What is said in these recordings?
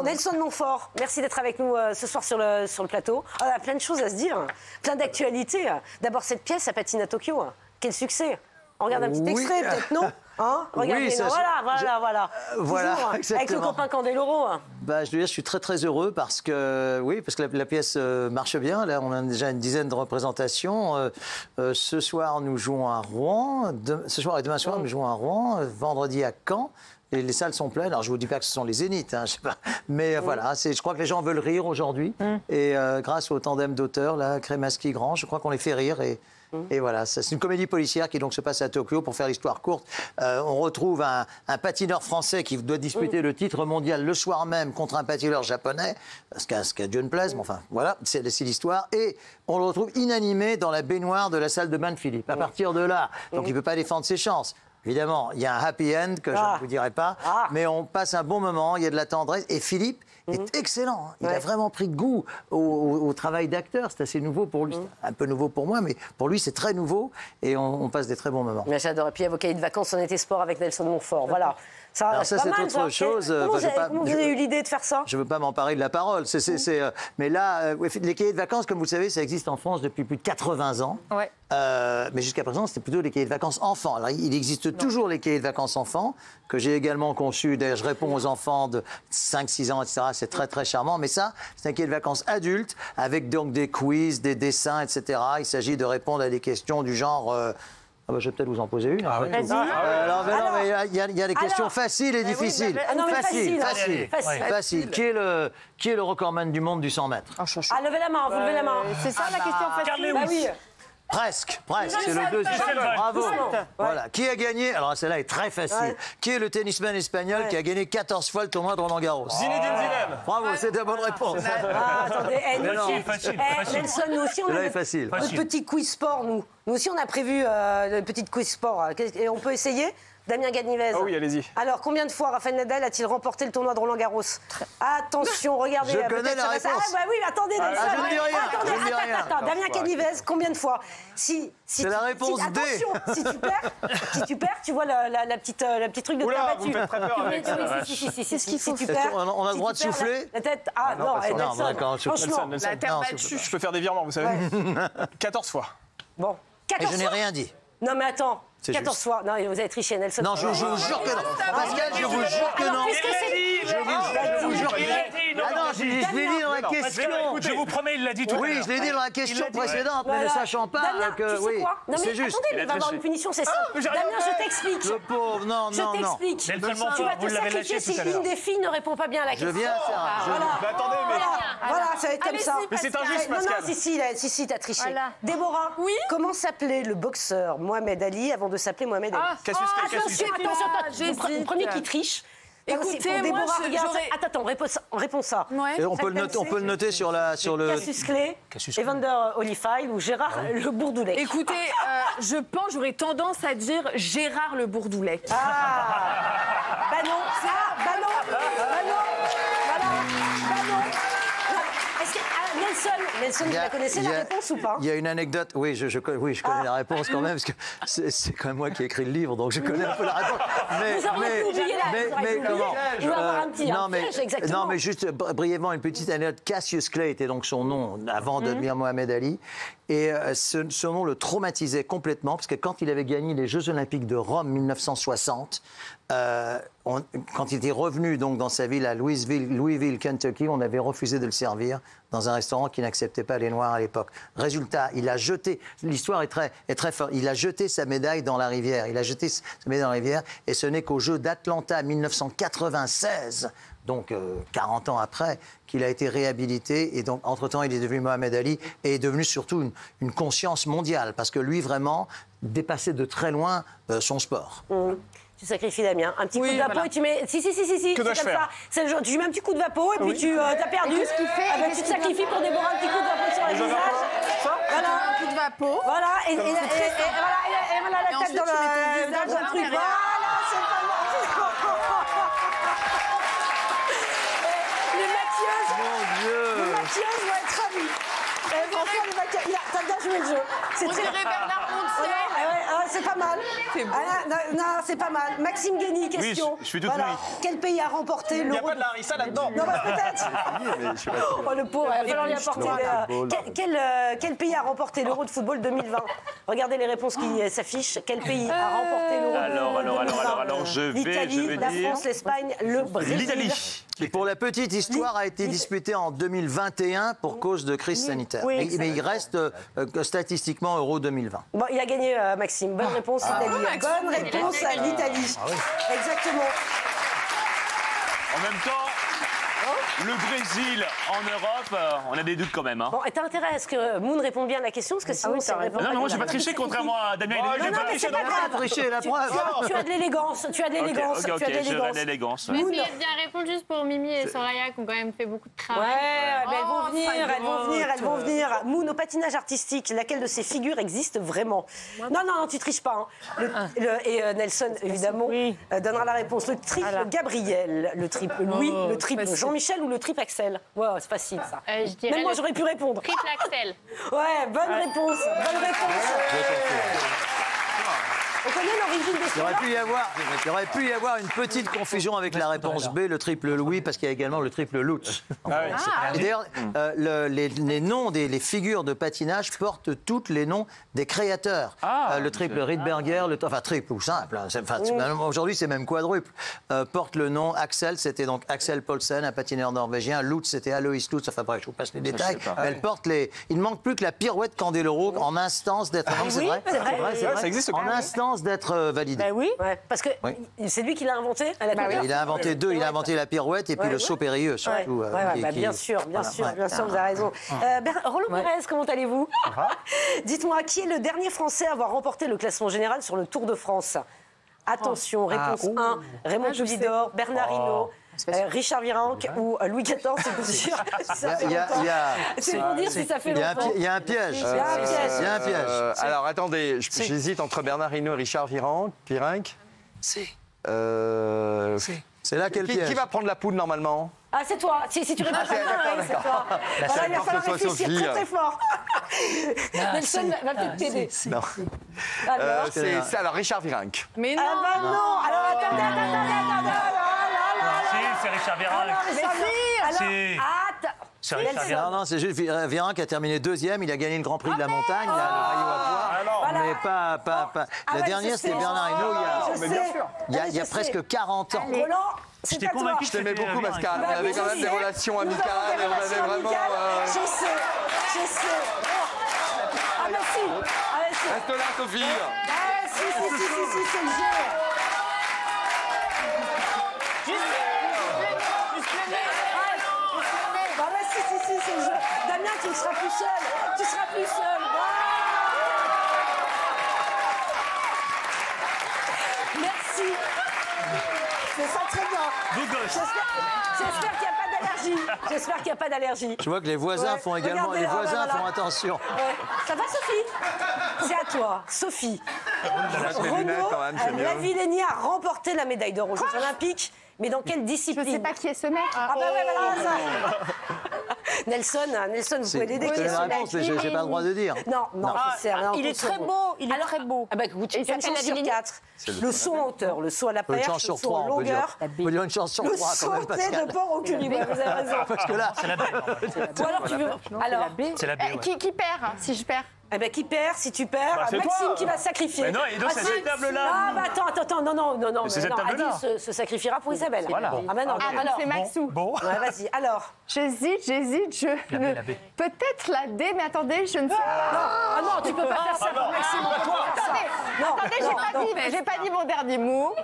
Nelson Montfort, merci d'être avec nous ce soir sur le plateau. On a plein de choses à se dire, plein d'actualités. D'abord, cette pièce, ça patine à Tokyo. Quel succès! On regarde un petit extrait, peut-être, non? Hein? Regardez, oui, voilà. Voilà, toujours, exactement. avec le copain Candeloro. Bah, je dois dire, je suis très très heureux parce que la pièce marche bien. Là, on a déjà une dizaine de représentations. Ce soir, nous jouons à Rouen. Ce soir et demain soir, nous jouons à Rouen. Vendredi à Caen. Et les salles sont pleines. Alors, je vous dis pas que ce sont les Zéniths, hein, je sais pas. Mais voilà, je crois que les gens veulent rire aujourd'hui. Et grâce au tandem d'auteurs, là, Crémasky-Grand, je crois qu'on les fait rire. Et voilà, c'est une comédie policière qui donc se passe à Tokyo. Pour faire l'histoire courte, on retrouve un patineur français qui doit disputer le titre mondial le soir même contre un patineur japonais, ce qu'à Dieu ne plaise, mais enfin voilà, c'est l'histoire. Et on le retrouve inanimé dans la baignoire de la salle de bain de Philippe. À partir de là, donc il ne peut pas défendre ses chances. Évidemment, il y a un happy end que je ne vous dirai pas, mais on passe un bon moment, il y a de la tendresse. Et Philippe est excellent. Hein. Il a vraiment pris goût au travail d'acteur. C'est assez nouveau pour lui, un peu nouveau pour moi, mais pour lui, c'est très nouveau. Et on passe des très bons moments. J'adore. Et puis, il y a vos cahiers de vacances en été sport avec Nelson Montfort. Voilà. Alors ça, c'est autre chose. Comment vous avez eu l'idée de faire ça? Je ne veux pas m'emparer de la parole. Mais là, les cahiers de vacances, comme vous le savez, ça existe en France depuis plus de 80 ans. Ouais. Mais jusqu'à présent, c'était plutôt les cahiers de vacances enfants. Alors, il existe toujours les cahiers de vacances enfants, que j'ai également conçus. D'ailleurs, je réponds aux enfants de 5-6 ans, etc. C'est très, très charmant. Mais ça, c'est un cahier de vacances adulte, avec donc des quiz, des dessins, etc. Il s'agit de répondre à des questions du genre... je vais peut-être vous en poser une. Vas-y. Il y a des questions faciles et difficiles. Facile. Qui est le recordman du monde du 100 mètres? Levez la main, vous levez la main. C'est ça la question facile. Bah oui. Presque. C'est le deuxième. Bravo. Voilà. Qui a gagné? Alors celle-là est très facile. Qui est le tennisman espagnol qui a gagné 14 fois le tournoi de Roland-Garros? Zinedine Zidane. Bravo, c'est la bonne réponse. Attendez, Facile. Nelson, nous aussi, on a est facile. notre petit quiz sport, nous. Nous aussi, on a prévu une petite quiz sport. Et on peut essayer? Damien Ganivez. Ah oui, allez-y. Alors, combien de fois Rafael Nadal a-t-il remporté le tournoi de Roland-Garros? Attention, regardez. Je connais la réponse. Bah oui, attendez, Nelson. Je ne dis rien. Attends, Damien Ganivez, combien de fois? C'est la réponse D. Attention, si tu perds, tu vois la petite truc de terre Oula, battue. vous me faites très peur avec ça. Si tu perds, on a le droit de souffler? La tête. Nelson. d'accord. Franchement, La terre battue. Je peux faire des virements, vous savez. 14 fois. bon. Et 14 je n'ai fois. rien dit. Non, mais attends. C'est 14 juste. fois. Non, vous avez triché, Nelson. Non, je vous jure que non. Pascal, je vous jure que non. Puisque c'est... Je vous jure que non. Ah non, je l'ai dit dans la question. Je vous promets, il l'a dit tout à l'heure. Oui, je l'ai dit dans la question précédente, mais ne sachant pas Damien, que... tu sais quoi? Non, mais c'est juste. attendez, il va avoir une punition, c'est simple. j'ai rien Damien, je t'explique. Le pauvre, non. Je t'explique. Nelson Montfort, Tu vas vous te l'avez sacrifier lâché si tout à l'heure. une des filles ne répond pas bien à la Je question. viens à faire... Voilà. Mais attendez, mais... Voilà, ça va être comme ça. Mais c'est injuste, Non, Pascal. si, t'as triché. Voilà. Déborah, Oui. comment s'appelait le boxeur Mohamed Ali avant de s'appeler Mohamed Ali? Cassius Clay, Cassius. Attention, vous prenez qui triche. Écoutez, moi, j'aurais... Attends, réponds ça. Ouais. Et on peut le noter sur le... Cassius Clay, Evander Holyfield ou Gérard Le Bourdoulet. Écoutez, je pense, j'aurais tendance à dire Gérard Le Bourdoulet. Bah non. Est-ce que Nelson, vous la connaissez la réponse ou pas? Il y a une anecdote, oui, je connais la réponse quand même, parce que c'est quand même moi qui ai écrit le livre, donc je connais un peu la réponse. Vous auriez pu oublier comment il va avoir un petit piège, exactement. Non, mais juste brièvement, une petite anecdote. Cassius Clay était donc son nom avant de devenir Mohamed Ali. Et ce nom le traumatisait complètement, parce que quand il avait gagné les Jeux Olympiques de Rome 1960, quand il était revenu donc dans sa ville à Louisville, Kentucky, on avait refusé de le servir dans un restaurant qui n'acceptait pas les Noirs à l'époque. Résultat, il a jeté, l'histoire est très forte, il a jeté sa médaille dans la rivière. Et ce n'est qu'aux Jeux d'Atlanta 1996, donc 40 ans après, qu'il a été réhabilité. Et donc, entre-temps, il est devenu Mohamed Ali et est devenu surtout une conscience mondiale, parce que lui, vraiment, dépassait de très loin son sport. Tu sacrifies Damien. Un petit coup de vapeau et tu mets... Si. Que dois-je faire? C'est le genre, tu mets un petit coup de vapeau et puis tu as perdu. qu'est-ce qu'il fait Tu te sacrifies pour Déborah, un petit coup de vapeau sur le visage. Voilà. Un coup de vapeau. Voilà. Et voilà la tête dans le truc. Voilà, c'est pas bon. Les maquilleuses vont être ravies. T'as bien joué le jeu. On dirait Bernard Montiel. C'est pas mal. C'est beau. Non, c'est pas mal. Maxime Guény, question. je suis tout oui. Quel pays a remporté Il n'y a l'Euro pas de Larissa là-dedans. Non, bah, peut-être. Oh, le pauvre, il va falloir lui apporter. Quel pays a remporté l'Euro de football 2020? Regardez les réponses qui s'affichent. Quel pays a remporté l'Euro de football 2020? Alors, L'Italie, la France, l'Espagne, le Brésil. L'Italie. Qui, pour la petite histoire, a été disputé en 2021 pour cause de crise sanitaire. Oui, mais il reste statistiquement Euro 2020. Bon, il a gagné, Maxime. Bonne réponse, Italie. Bonne réponse à l'Italie. Exactement. En même temps, le Brésil en Europe, on a des doutes quand même. Hein. Bon, et t'as intérêt à ce que Moon réponde bien à la question, parce que sinon, ça répond Non, pas non, bien. j'ai pas triché, contrairement à Damien. Non, mais c'est pas grave. Tricher, la preuve. Tu as de l'élégance, tu as de l'élégance, Ok, tu as de je l'élégance. de l'élégance. Je vais essayer de bien répondre juste pour Mimi et Soraya qui ont quand même fait beaucoup de Ouais, travail. mais elles vont Oh, venir, ça elles vont venir, elles vont grotte. venir. Moon, au patinage artistique, laquelle de ces figures existe vraiment? Non, tu triches pas. Hein. Et Nelson, évidemment, donnera la réponse. Le triple Gabriel, le triple Louis, le triple facile. Jean-Michel ou le triple Axel? Ouais, c'est facile ça. Je dirais Même moi, le j'aurais pu répondre. triple Axel. Ouais, bonne réponse, bonne réponse. On connaît l'origine de Il ce aurait pu y avoir une petite confusion avec la réponse B, le triple Louis, parce qu'il y a également le triple Lutz. Et d'ailleurs, les noms les figures de patinage portent toutes les noms des créateurs. Le triple Rydberger, enfin triple ou simple, hein, aujourd'hui c'est même quadruple, porte le nom Axel, c'était donc Axel Paulsen, un patineur norvégien. Lutz, c'était Alois Lutz, enfin bref, je vous passe les détails. Elle porte il ne manque plus que la pirouette Candeloro en instance d'être... c'est vrai. Ça existe En instance d'être validé. Ben oui. Ouais, parce que c'est lui qui l'a inventé à la couleur. Il a inventé deux, il a inventé la pirouette et puis le saut périlleux surtout. Bien sûr, vous avez raison. Roland Pérez, comment allez-vous? Dites-moi, qui est le dernier Français à avoir remporté le classement général sur le Tour de France? Attention, réponse 1, Raymond Poulidor, Bernard Hinault, Richard Virenque ou Louis XIV, c'est pour dire si ça fait longtemps. C'est pour dire si ça fait longtemps. Il y a un piège. Il y a un piège. Il y a un piège. Alors attendez, j'hésite entre Bernard Hinault et Richard Virenque. C'est là quel piège. Qui va prendre la poudre normalement? Ah, c'est toi. Si tu réponds pas, c'est toi. Voilà, il va falloir réfléchir très fort. Nelson va peut-être t'aider. Non. Alors Alors Richard Virenque. Mais non. Ah bah non. Alors attendez. Si, c'est Richard Virenque. C'est Richard Virenque. Non, c'est juste Virenque qui a terminé deuxième. Il a gagné le Grand Prix de la montagne. Il a le maillot à poids. Mais pas. La dernière, c'était Bernard Hinault il y a presque 40 ans. Roland, c'est J'étais à toi. convaincu Je t'aimais beaucoup Pascal. Bah, On avait oui, quand je même des sais. relations amicales et on avait vraiment. Je sais. Ah bah si. Reste là, Sophie. Ah si, c'est le jeu. Bah si, c'est le jeu. Damien, tu ne seras plus seul. Tu seras plus seul. Merci. C'est ça très bien. J'espère qu'il n'y a pas d'allergie. J'espère qu'il n'y a pas d'allergie. Je vois que les voisins font également. Regardez, Les voisins voilà. font attention. Ouais. Ça va, Sophie? C'est à toi, Sophie. Les lunettes, quand même, c'est mieux. Lavillenie a remporté la médaille d'or aux Jeux Olympiques, mais dans quelle discipline? Je sais pas qui est ce mec. Ah bah ouais, voilà ça. Nelson, vous pouvez l'aider. C'est la réponse, mais j'ai pas le droit de dire. Non, je sais rien. Il est très beau. Il est très beau. Ah bah écoute, Et il y a une s'appelle chance sur Lavillenie 4. Le saut en hauteur, le saut à la Une perche, chance le sur saut 3, en on peut dire. longueur, On peut dire une chance sur le 3 quand même, sauté Pascal. de port au cul. Ouais, vous avez raison. Parce que là, C'est la B. Ou alors tu veux... Alors, C'est la B. ouais. Qui perd si je perds? eh ben, qui perd? Si tu perds, c'est Maxime toi. qui va se sacrifier. Mais non, et donc, c'est si. cette table-là. Ah bah attends, non. Mais c'est mais cette non, table-là. Adil se sacrifiera pour Isabelle. Voilà. Ah bah non. Alors, C'est Maxou. Bon. ouais, vas-y. Alors, J'hésite. la B. Peut-être la D, mais attendez, je ne sais pas. ah non, tu peux pas faire ça pour Maxime. On peut pas faire ça. Non, Attendez, j'ai pas dit mon dernier mot.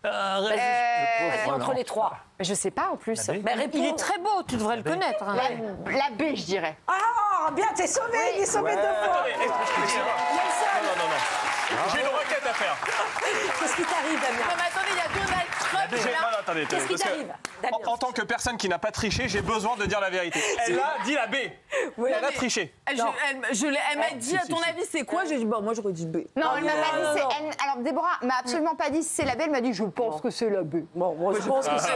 Vas-y, entre les trois. Je sais pas en plus. Ben, réponds. Il est très beau. Tu devrais le connaître. hein. La B, je dirais. Ah, bien, t'es sauvé. Il est sauvé 2 fois. Nelson, J'ai une requête à faire. qu'est-ce qui t'arrive, Damien? Non, mais attendez, il y a Donald attendez, Qu'est-ce qui parce que t'arrive, Damien? en tant que personne qui n'a pas triché, j'ai besoin de dire la vérité. Elle a dit la B. Elle a triché. Elle m'a dit, à ton avis, c'est quoi? J'ai dit, bah, moi, j'aurais dit B. Non, elle m'a pas dit. non. Alors, Déborah m'a absolument pas dit si c'est la B. Elle m'a dit, je pense que c'est la B. Bon, moi, je pense que c'est...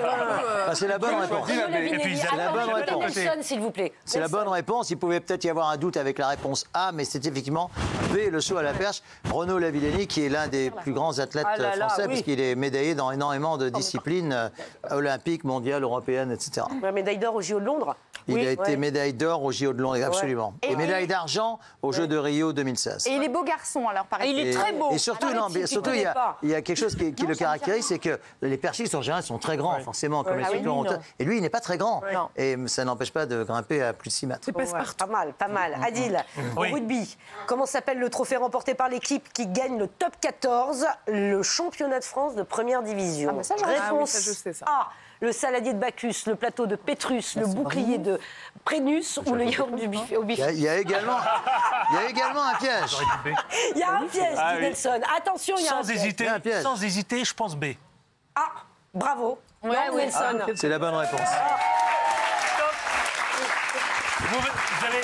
C'est la bonne réponse. Et puis, C'est la bonne réponse. Nelson, s'il vous plaît. C'est la bonne réponse. Il pouvait peut-être y avoir un doute avec la réponse A, mais c'est effectivement B, le saut à la perche. Renaud Lavillenie, qui est l'un des plus grands athlètes français, parce qu'il est médaillé dans énormément de disciplines olympiques, mondiales, européennes, etc. La médaille d'or aux JO de Londres. Il a été médaille d'or aux JO de Londres, absolument. Ouais. Et médaille d'argent aux Jeux de Rio 2016. Et il est beau garçon, alors, pareil. Il est très beau. Et surtout, Alors, non, mais surtout il y a quelque chose qui le caractérise, c'est que les perchistes en général sont très grands, forcément, comme les cyclistes en hauteur. Et lui, il n'est pas très grand. Non. Et ça n'empêche pas de grimper à plus de 6 mètres. Ouais, pas mal, pas mal. Adil, au rugby, comment s'appelle le trophée remporté par l'équipe qui gagne le top 14, le championnat de France de première division? bah ça, j'aurais- Ah oui, Réponse ça, je sais, ça. A, le saladier de Bacchus, le plateau de Pétrus, le bouclier de Prénus ou le yaourt du buffet au Il buffet. y a également un piège. Il y a un piège, dit Nelson. Attention, il y a un Sans piège. hésiter, un piège. sans hésiter, je pense B. Ah, bravo. Ouais, Bravo, ouais. Nelson. C'est la bonne réponse. Vous avez...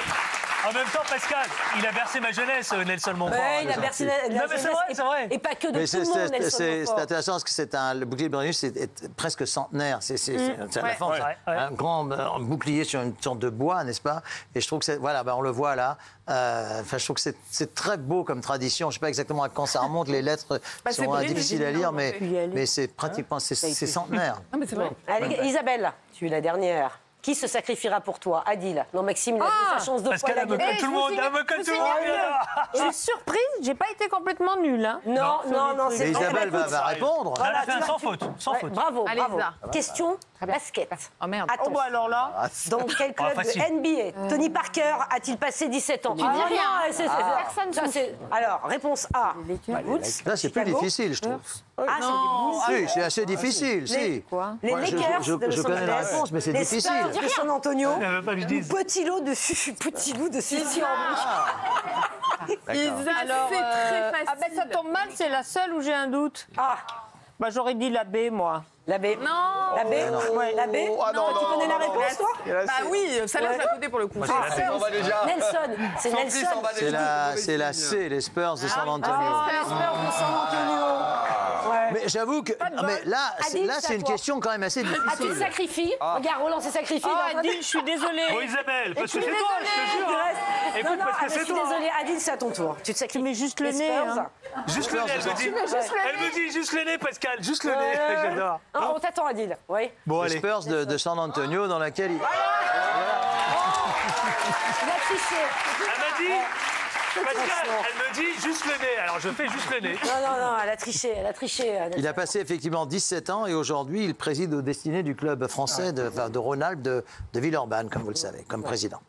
En même temps, Pascal, il a bercé ma jeunesse, Nelson Montfort. Ouais, il a bercé la Non, mais c'est jeunesse, vrai, c'est vrai. Et pas que de Mais tout le monde, Nelson c'est Montfort. intéressant parce que le bouclier de Brennus est presque centenaire. C'est à la fin, Ouais. un grand bouclier sur une sorte de bois, n'est-ce pas? Et je trouve que voilà, on le voit là. Enfin, je trouve que c'est très beau comme tradition. Je ne sais pas exactement à quand ça remonte. Les lettres c'est sont vrai, difficiles à lire, mais mais c'est pratiquement c'est centenaire. Non, mais c'est vrai. Allez, Isabelle, tu es la dernière. Qui se sacrifiera pour toi? Adil. Non, Maxime, il a eu sa chance de Pascal, elle me colle tout le monde, elle me colle tout le monde. Je suis surprise, j'ai pas été complètement nulle. Hein. Non, c'est Mais bon. Isabelle Eh ben, écoute, va répondre. Elle a fait tu un vas- sans faute, sans Ouais, faute. bravo, Allez, bravo. Isa. Question basket. Oh merde. Attends. alors là. Dans quel club facile. de NBA Tony Parker a-t-il passé 17 ans? Tu dis rien. Personne ça, c'est... Alors, réponse A. Woods, Là, c'est plus Chicago. difficile, je trouve. Ah, Si, c'est assez difficile. Si. Les Moi, Lakers je de Los connais la Angeles, réponse, mais c'est les difficile. Spurs de San Antonio, Elle veut pas que je dise. petit loup de Sucy en bouche. Isa, c'est très facile. Ah ben ça tombe mal, c'est la seule où j'ai un doute. Ah, Bah j'aurais dit la B, moi. la B. Non. La B La B Tu connais la réponse, toi Bah oui, ça laisse à côté pour le coup. On va déjà. Nelson, c'est Nelson. on va déjà. C'est la C, les Spurs de San Antonio. Les Spurs de San Antonio. Ouais. Mais j'avoue que mais là, Adil, c'est c'est à une toi. question quand même assez Ah, tu te difficile. sacrifies. Regarde, Roland s'est sacrifié. Oh il est en train de- Adil, je suis désolée. Bon, Isabelle, parce que c'est Je suis toi, je te désolée, jure. il hein. reste- Écoute, non, parce que je c'est suis toi. désolée, Adil, c'est à ton tour. Tu te sacrifies. Tu mets juste le Les nez, Spurs. hein. Juste le nez, elle me dit. Elle me dit juste le nez, Pascal, juste le nez. J'adore. On t'attend, Adil. Oui. Bon, Les allez. Spurs de San Antonio dans laquelle il... Il a triché. Elle m'a dit. Pascal, elle me dit juste le nez. Alors je fais juste le nez. Non, elle a triché, elle a triché. Il a passé effectivement 17 ans et aujourd'hui, il préside aux destinées du club français de Rhône-Alpes de Villeurbanne, comme vous le savez, comme président.